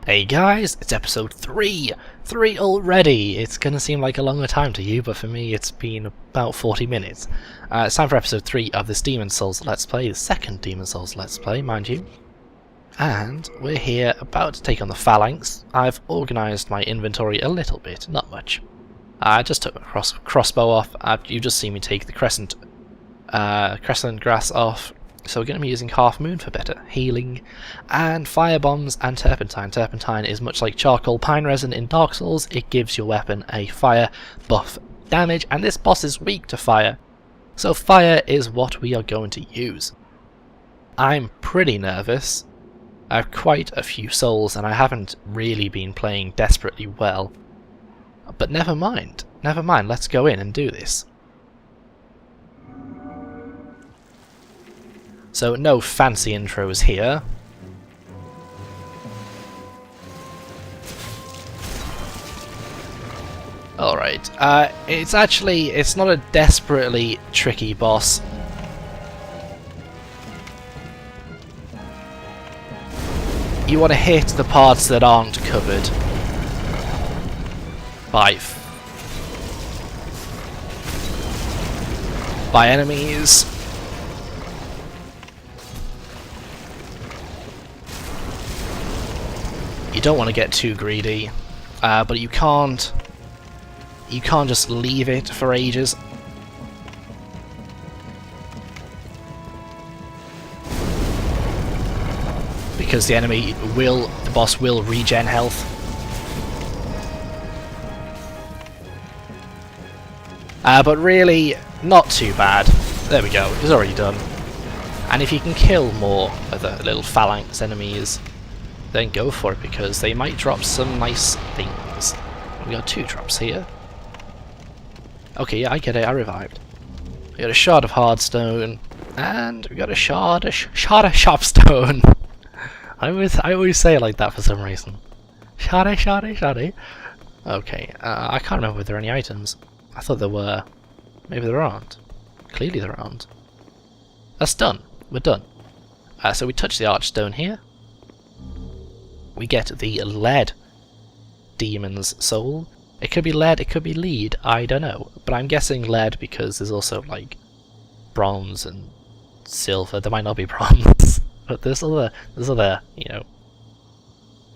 Hey guys, it's episode 3! 3 already! It's gonna seem like a longer time to you, but for me it's been about 40 minutes. It's time for episode 3 of this Demon Souls Let's Play, the second Demon Souls Let's Play, mind you. And we're here about to take on the Phalanx. I've organised my inventory a little bit, not much. I just took my crossbow off. You just see me take the crescent grass off. So we're going to be using Half Moon for better healing, and fire bombs and turpentine. Turpentine is much like charcoal pine resin in Dark Souls. It gives your weapon a fire buff damage, and this boss is weak to fire. So fire is what we are going to use. I'm pretty nervous. I have quite a few souls and I haven't really been playing desperately well. But never mind, let's go in and do this. So no fancy intros here. Alright, it's not a desperately tricky boss. You want to hit the parts that aren't covered by enemies. You don't want to get too greedy, but you can't just leave it for ages. Because the boss will regen health. But really, not too bad. There we go, it's already done. And if you can kill more of the little Phalanx enemies, then go for it, because they might drop some nice things. We got 2 drops here. Okay, yeah, I get it, I revived. We got a shard of hardstone, and we got a shard of shopstone. I always say it like that for some reason. Shard. Okay, I can't remember if there are any items. I thought there were. Maybe there aren't. Clearly there aren't. That's done. We're done. So we touch the archstone here. We get the lead demon's soul. It could be lead, it could be lead, I don't know. But I'm guessing lead because there's also like bronze and silver. There might not be bronze, but there's other, you know,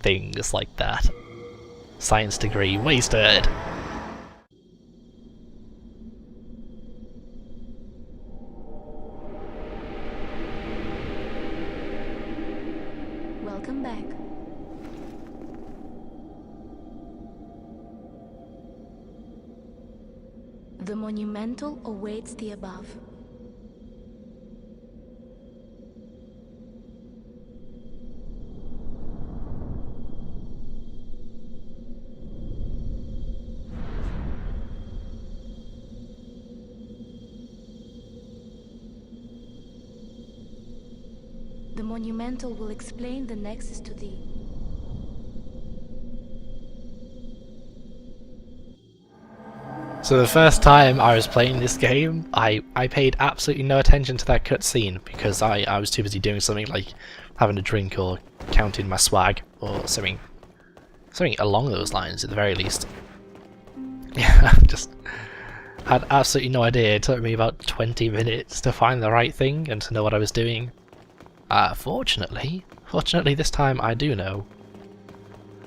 things like that. Science degree wasted. Welcome back. The Monumental awaits the above. The Monumental will explain the Nexus to thee. So the first time I was playing this game, I paid absolutely no attention to that cutscene because I was too busy doing something like having a drink or counting my swag or something along those lines at the very least. Yeah, I just had absolutely no idea. It took me about 20 minutes to find the right thing and to know what I was doing. Fortunately this time I do know.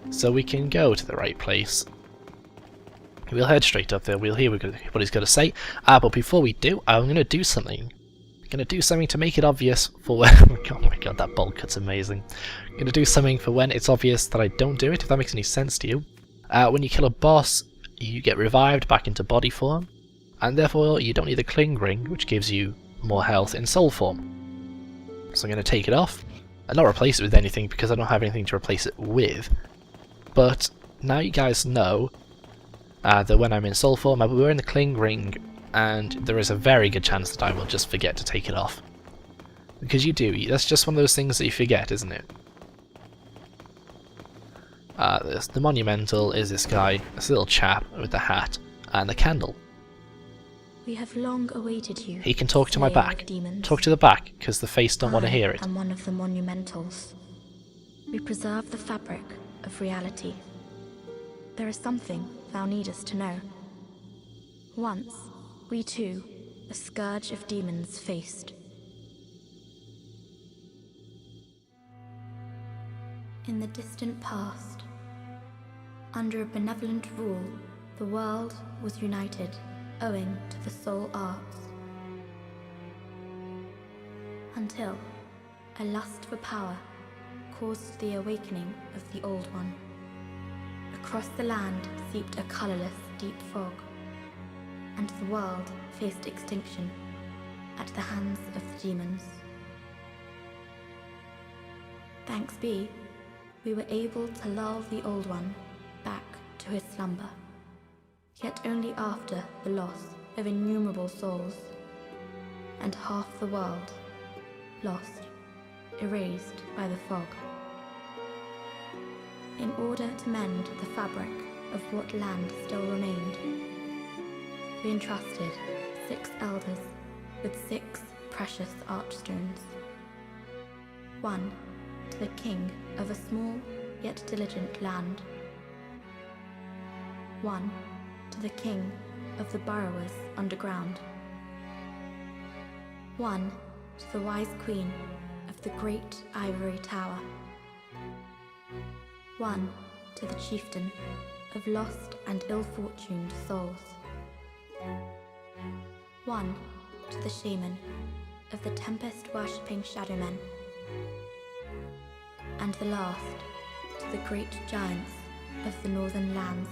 So we can go to the right place. We'll head straight up there, we'll hear what he's going to say, but before we do, I'm going to do something. I'm going to do something to make it obvious for when... oh my god, that bolt cut's amazing. I'm going to do something for when it's obvious that I don't do it, if that makes any sense to you. When you kill a boss, you get revived back into body form, and therefore you don't need the Cling Ring, which gives you more health in soul form. So I'm going to take it off, and not replace it with anything because I don't have anything to replace it with. But now you guys know that when I'm in soul form, I will wear the Cling Ring, and there is a very good chance that I will just forget to take it off. Because you do, that's just one of those things that you forget, isn't it? The Monumental is this guy, this little chap with the hat and the candle. We have long awaited you. He can talk to my back. Talk to the back, because the face don't want to hear it. I'm one of the Monumentals. We preserve the fabric, of reality. There is something thou needest to know. Once, we too, a scourge of demons faced. In the distant past, under a benevolent rule, the world was united owing to the soul arts. Until a lust for power caused the awakening of the Old One. Across the land seeped a colourless deep fog, and the world faced extinction at the hands of the demons. Thanks be, we were able to lull the Old One back to his slumber, yet only after the loss of innumerable souls, and half the world lost, erased by the fog. In order to mend the fabric of what land still remained, we entrusted 6 elders with 6 precious archstones. 1 to the king of a small yet diligent land. 1 to the king of the burrowers underground. 1 to the wise queen of the great ivory tower. 1 to the chieftain of lost and ill-fortuned souls. 1 to the shaman of the tempest-worshipping shadowmen. And the last to the great giants of the northern lands.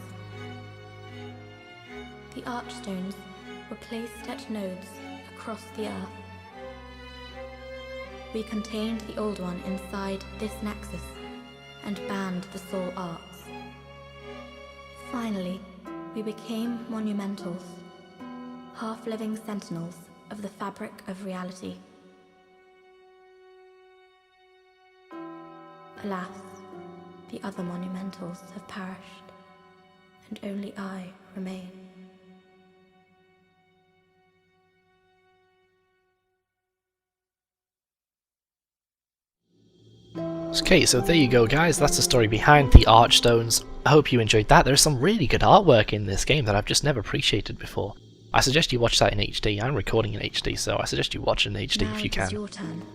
The archstones were placed at nodes across the earth. We contained the Old One inside this nexus and banned the soul arts. Finally, we became monumentals, half-living sentinels of the fabric of reality. Alas, the other monumentals have perished, and only I remain. Okay, so there you go guys, that's the story behind the Archstones. I hope you enjoyed that. There's some really good artwork in this game that I've just never appreciated before. I suggest you watch that in HD. I'm recording in HD, so I suggest you watch it in HD if you can. Now it is your turn.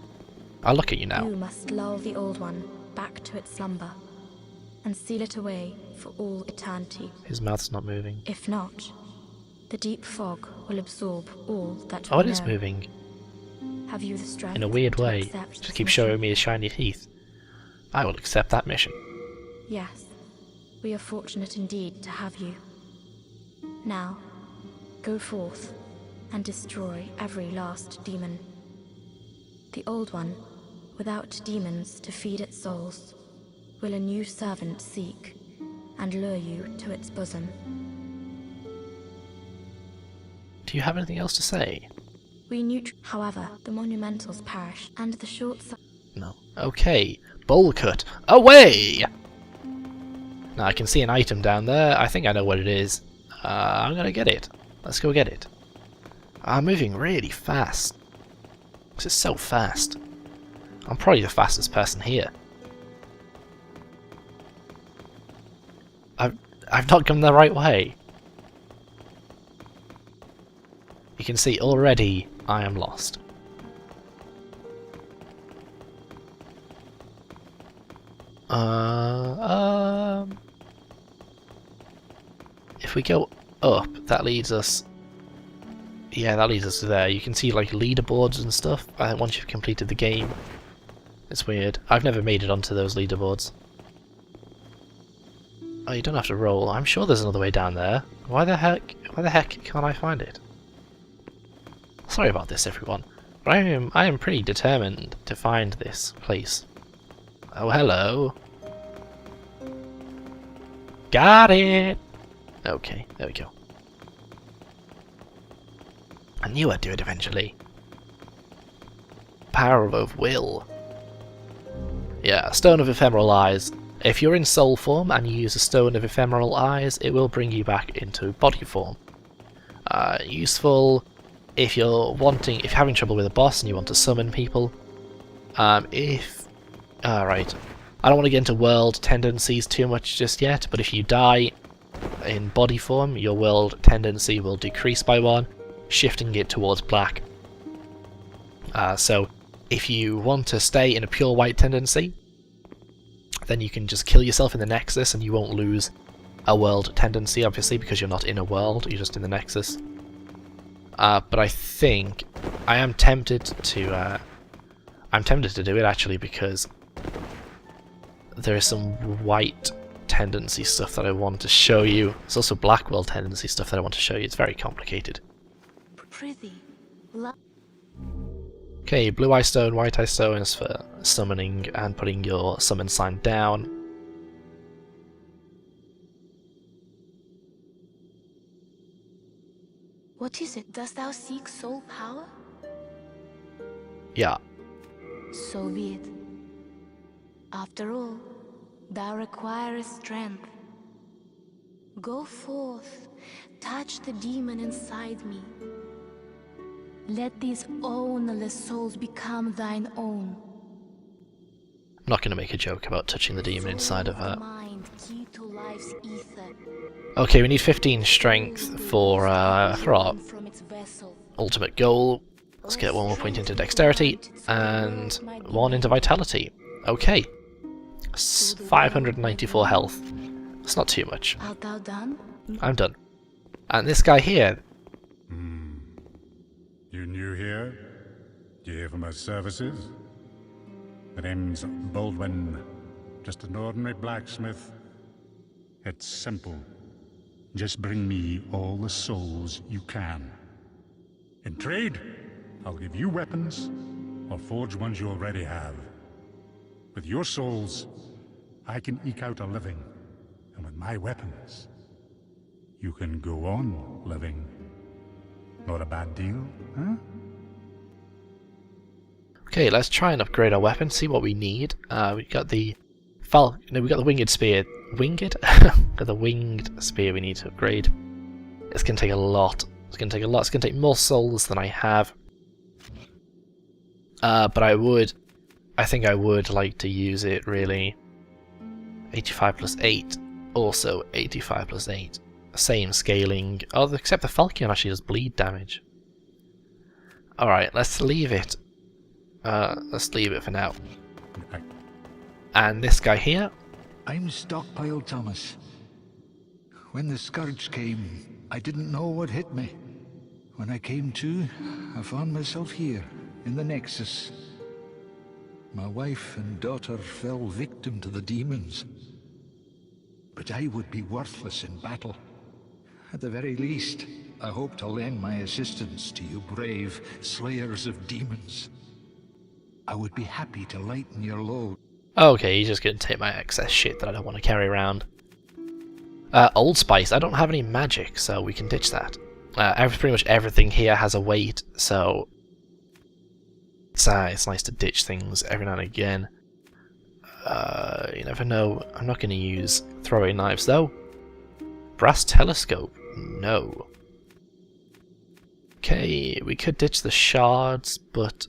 I'll look at you now. You must lull the Old One back to its slumber, and seal it away for all eternity. His mouth's not moving. If not, the deep fog will absorb all that Oh, we it is know. moving. Have you the strength In a weird to way. accept Just this keep mission? showing me his shiny teeth. I will accept that mission. Yes, we are fortunate indeed to have you. Now, go forth and destroy every last demon. The Old One, without demons to feed its souls, will a new servant seek and lure you to its bosom. Do you have anything else to say? However, the monumentals perish, and the short No. Okay. Bowl cut. Away! Now I can see an item down there. I think I know what it is. I'm gonna get it. Let's go get it. I'm moving really fast. This is so fast. I'm probably the fastest person here. I've not come the right way. You can see already I am lost. If we go up, that leads us... Yeah, that leads us to there. You can see like leaderboards and stuff once you've completed the game. It's weird. I've never made it onto those leaderboards. Oh, you don't have to roll. I'm sure there's another way down there. Why the heck can't I find it? Sorry about this, everyone. But I am pretty determined to find this place. Oh, hello. Got it! Okay, there we go. I knew I'd do it eventually. Power of will. Yeah, Stone of Ephemeral Eyes. If you're in soul form and you use a Stone of Ephemeral Eyes, it will bring you back into body form. Useful if you're having trouble with a boss and you want to summon people. Right. I don't want to get into world tendencies too much just yet, but if you die in body form, your world tendency will decrease by 1, shifting it towards black. So if you want to stay in a pure white tendency, then you can just kill yourself in the Nexus and you won't lose a world tendency, obviously, because you're not in a world, you're just in the Nexus. But I think I am tempted to do it actually, because there is some white tendency stuff that I want to show you. There's also black world tendency stuff that I want to show you. It's very complicated. Okay, blue eye stone, white eye stone is for summoning and putting your summon sign down. What is it? Dost thou seek soul power? Yeah. So be it. After all, thou requirest strength. Go forth, touch the demon inside me. Let these ownerless souls become thine own. I'm not going to make a joke about touching the demon inside of her. Mind, key to life's ether. Okay, we need 15 strength for our ultimate goal. Let's get 1 more point into dexterity and 1 into vitality. Okay. 594 health. That's not too much. Art thou done? I'm done. And this guy here. You new here? Do you hear for my services? My name's Baldwin. Just an ordinary blacksmith. It's simple. Just bring me all the souls you can. In trade, I'll give you weapons, or forge ones you already have. With your souls, I can eke out a living. And with my weapons, you can go on living. Not a bad deal, huh? Okay, let's try and upgrade our weapon, see what we need. We got the we got the winged spear. Winged? Got the winged spear we need to upgrade. It's gonna take a lot. It's gonna take more souls than I have. But I think I would like to use it really. 85 plus 8. Also 85 plus 8. Same scaling. Oh, except the Falcon actually does bleed damage. Alright, let's leave it. Let's leave it for now. And this guy here. I'm Stockpile Thomas. When the scourge came, I didn't know what hit me. When I came to, I found myself here, in the Nexus. My wife and daughter fell victim to the demons. But I would be worthless in battle. At the very least, I hope to lend my assistance to you brave slayers of demons. I would be happy to lighten your load. Okay, he's just going to take my excess shit that I don't want to carry around. Old Spice, I don't have any magic, so we can ditch that. Pretty much everything here has a weight, so it's nice to ditch things every now and again. You never know. I'm not going to use throwaway knives, though. Brass telescope? No. Okay, we could ditch the shards, but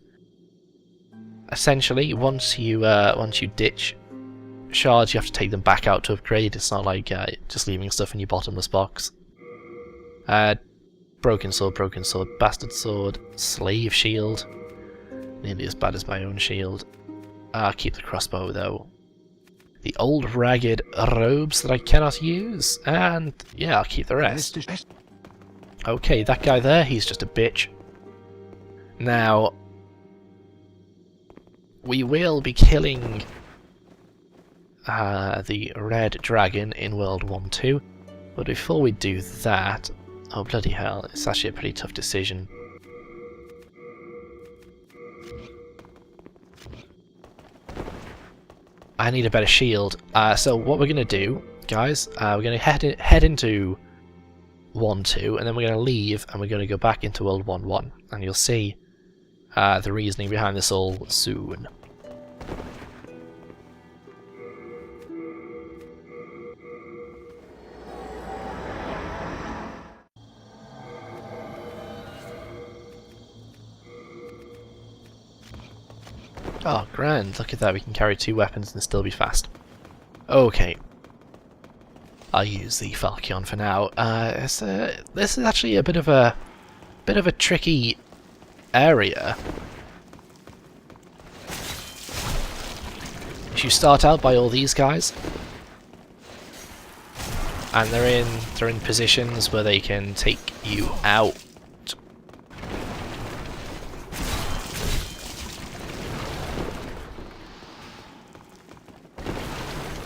essentially, once you ditch shards, you have to take them back out to upgrade. It's not like just leaving stuff in your bottomless box. Broken sword, bastard sword, slave shield. Nearly as bad as my own shield. I'll keep the crossbow though. The old ragged robes that I cannot use, and yeah, I'll keep the rest. Okay, that guy there, he's just a bitch. Now, we will be killing the red dragon in World 1-2, but before we do that, oh bloody hell, it's actually a pretty tough decision. I need a better shield. So what we're going to do, guys, we're going to head into 1-2, and then we're going to leave, and we're going to go back into World 1-1, and you'll see the reasoning behind this all soon. Oh, grand. Look at that. We can carry 2 weapons and still be fast. Okay. I'll use the Falchion for now. This is actually a bit of a tricky area. You start out by all these guys, and they're in positions where they can take you out.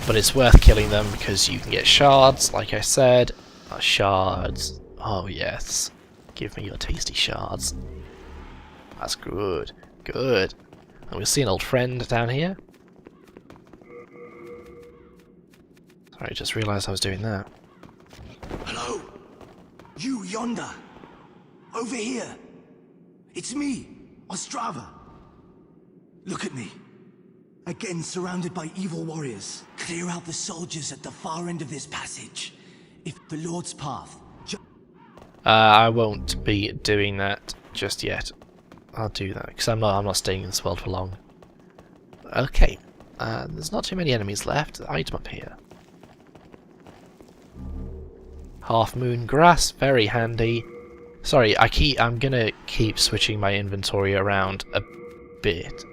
But it's worth killing them because you can get shards, like I said. Shards. Oh yes. Give me your tasty shards. That's good. Good. And we'll see an old friend down here. Sorry, I just realised I was doing that. Hello? You yonder. Over here. It's me, Ostrava. Look at me. Again surrounded by evil warriors. Clear out the soldiers at the far end of this passage. If the Lord's path... I won't be doing that just yet. I'll do that, because I'm not staying in this world for long. Okay. There's not too many enemies left. Item up here. Half moon grass, very handy. Sorry, I'm gonna keep switching my inventory around a bit.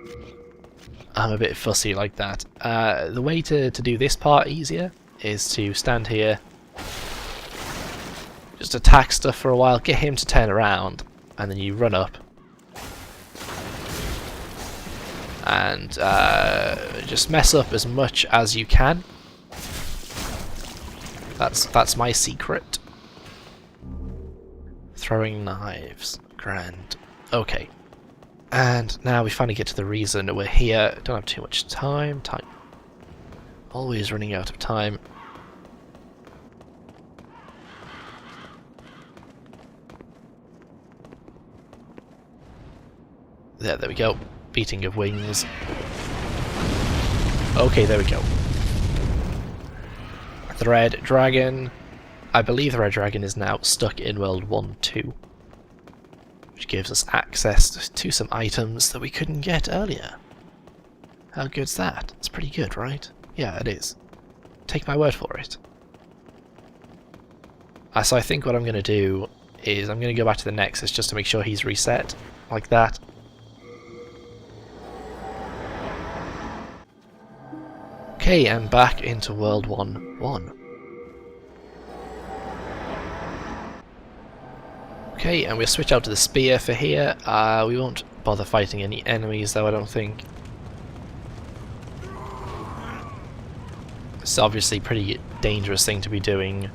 I'm a bit fussy like that. The way to do this part easier is to stand here, just attack stuff for a while, get him to turn around, and then you run up and just mess up as much as you can. That's my secret. Throwing knives. Grand. Okay. And now we finally get to the reason we're here. Don't have too much time. Always running out of time. There we go. Beating of wings. Okay, there we go. The Red Dragon. I believe the Red Dragon is now stuck in World 1-2. Which gives us access to some items that we couldn't get earlier. How good's that? It's pretty good, right? Yeah, it is. Take my word for it. So I think what I'm going to do is I'm going to go back to the Nexus just to make sure he's reset. Like that. Okay, and back into World 1-1. Okay, and we'll switch out to the spear for here. We won't bother fighting any enemies though, I don't think. It's obviously a pretty dangerous thing to be doing,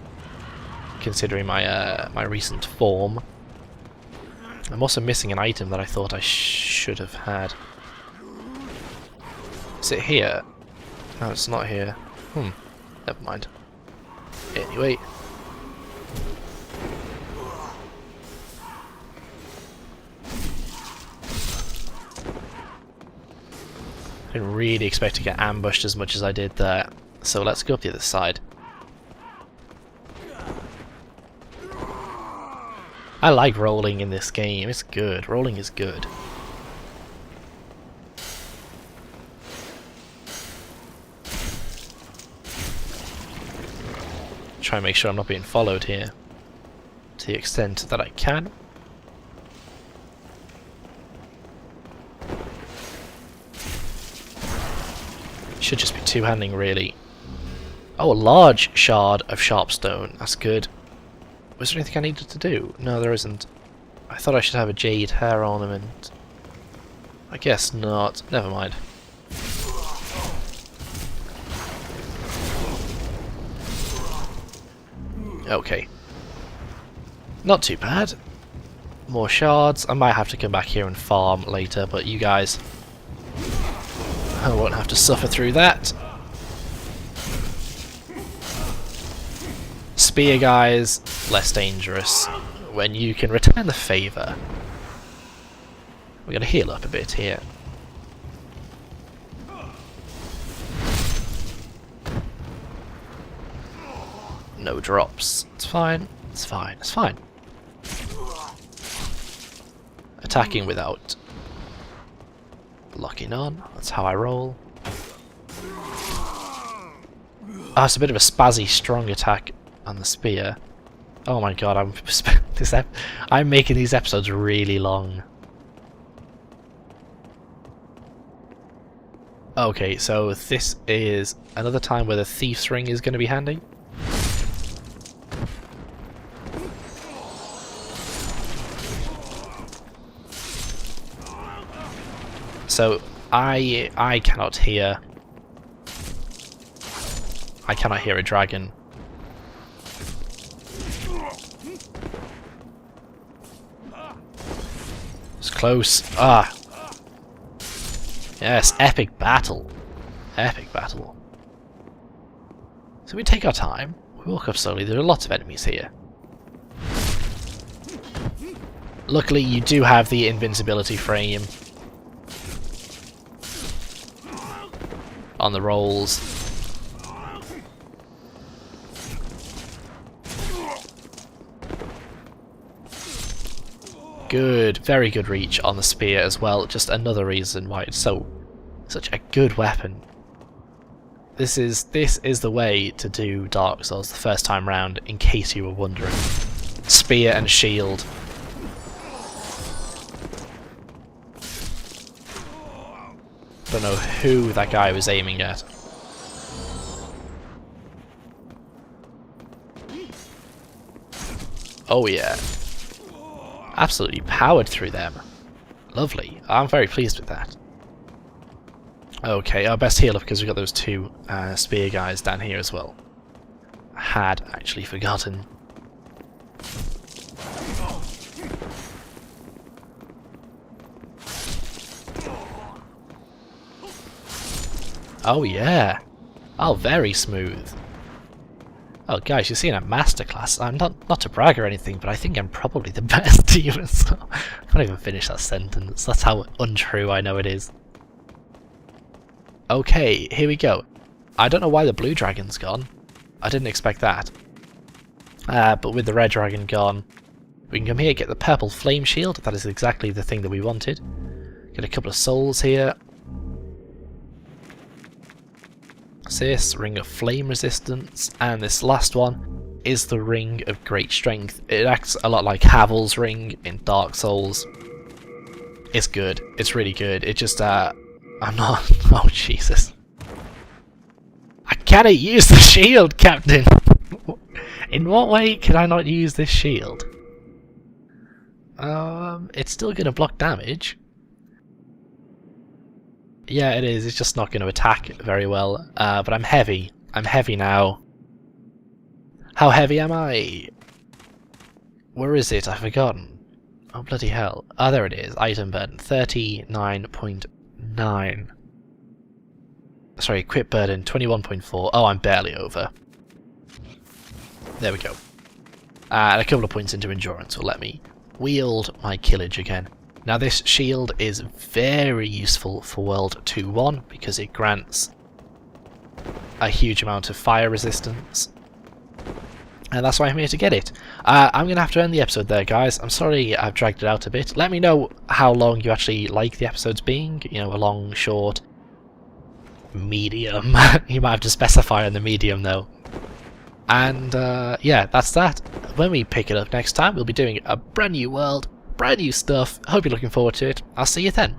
considering my my recent form. I'm also missing an item that I thought I should have had. Is it here? No, it's not here. Never mind. Anyway. I didn't really expect to get ambushed as much as I did there. So let's go up the other side. I like rolling in this game. It's good. Rolling is good. Try and make sure I'm not being followed here to the extent that I can. Should just be two-handing, really. Oh, a large shard of sharpstone. That's good. Was there anything I needed to do? No, there isn't. I thought I should have a jade hair ornament. I guess not. Never mind. Okay. Not too bad. More shards. I might have to come back here and farm later, but you guys... I won't have to suffer through that. Spear guys, less dangerous when you can return the favour. We're going to heal up a bit here. No drops. It's fine. It's fine. It's fine. Attacking without Locking on, that's how I roll. Oh, it's a bit of a spazzy strong attack on the spear. Oh my god, I'm making these episodes really long. Okay, so this is another time where the Thief's Ring is going to be handy. So I cannot hear a dragon. It's close. Ah. Yes, epic battle. Epic battle. So we take our time. We walk up slowly. There are lots of enemies here. Luckily, you do have the invincibility frame on the rolls. Good, very good reach on the spear as well. Just another reason why it's such a good weapon. This is the way to do Dark Souls the first time round, in case you were wondering. Spear and shield. Don't know who that guy was aiming at. Oh yeah. Absolutely powered through them. Lovely. I'm very pleased with that. Okay, our best heal up because we've got those two spear guys down here as well. I had actually forgotten. Oh yeah. Oh, very smooth. Oh guys, you're seeing a masterclass. I'm not to brag or anything, but I think I'm probably the best demon. So I can't even finish that sentence. That's how untrue I know it is. Okay, here we go. I don't know why the blue dragon's gone. I didn't expect that. But with the red dragon gone, we can come here, get the purple flame shield. That is exactly the thing that we wanted. Get a couple of souls here. This ring of flame resistance, and this last one is the ring of great strength. It acts a lot like Havel's ring in Dark Souls. It's good. It's really good. It just I'm not. Oh Jesus! I cannot use the shield, Captain. In what way can I not use this shield? It's still going to block damage. Yeah, it is. It's just not going to attack very well. But I'm heavy. I'm heavy now. How heavy am I? Where is it? I've forgotten. Oh, bloody hell. Ah, there it is. Item burden. 39.9. Sorry, equip burden. 21.4. Oh, I'm barely over. There we go. And a couple of points into endurance will let me wield my killage again. Now this shield is very useful for World 2.1 because it grants a huge amount of fire resistance. And that's why I'm here to get it. I'm going to have to end the episode there, guys. I'm sorry I've dragged it out a bit. Let me know how long you actually like the episodes being. You know, a long, short, medium. You might have to specify on the medium though. And yeah, that's that. When we pick it up next time, we'll be doing a brand new world. Brand new stuff. Hope you're looking forward to it. I'll see you then.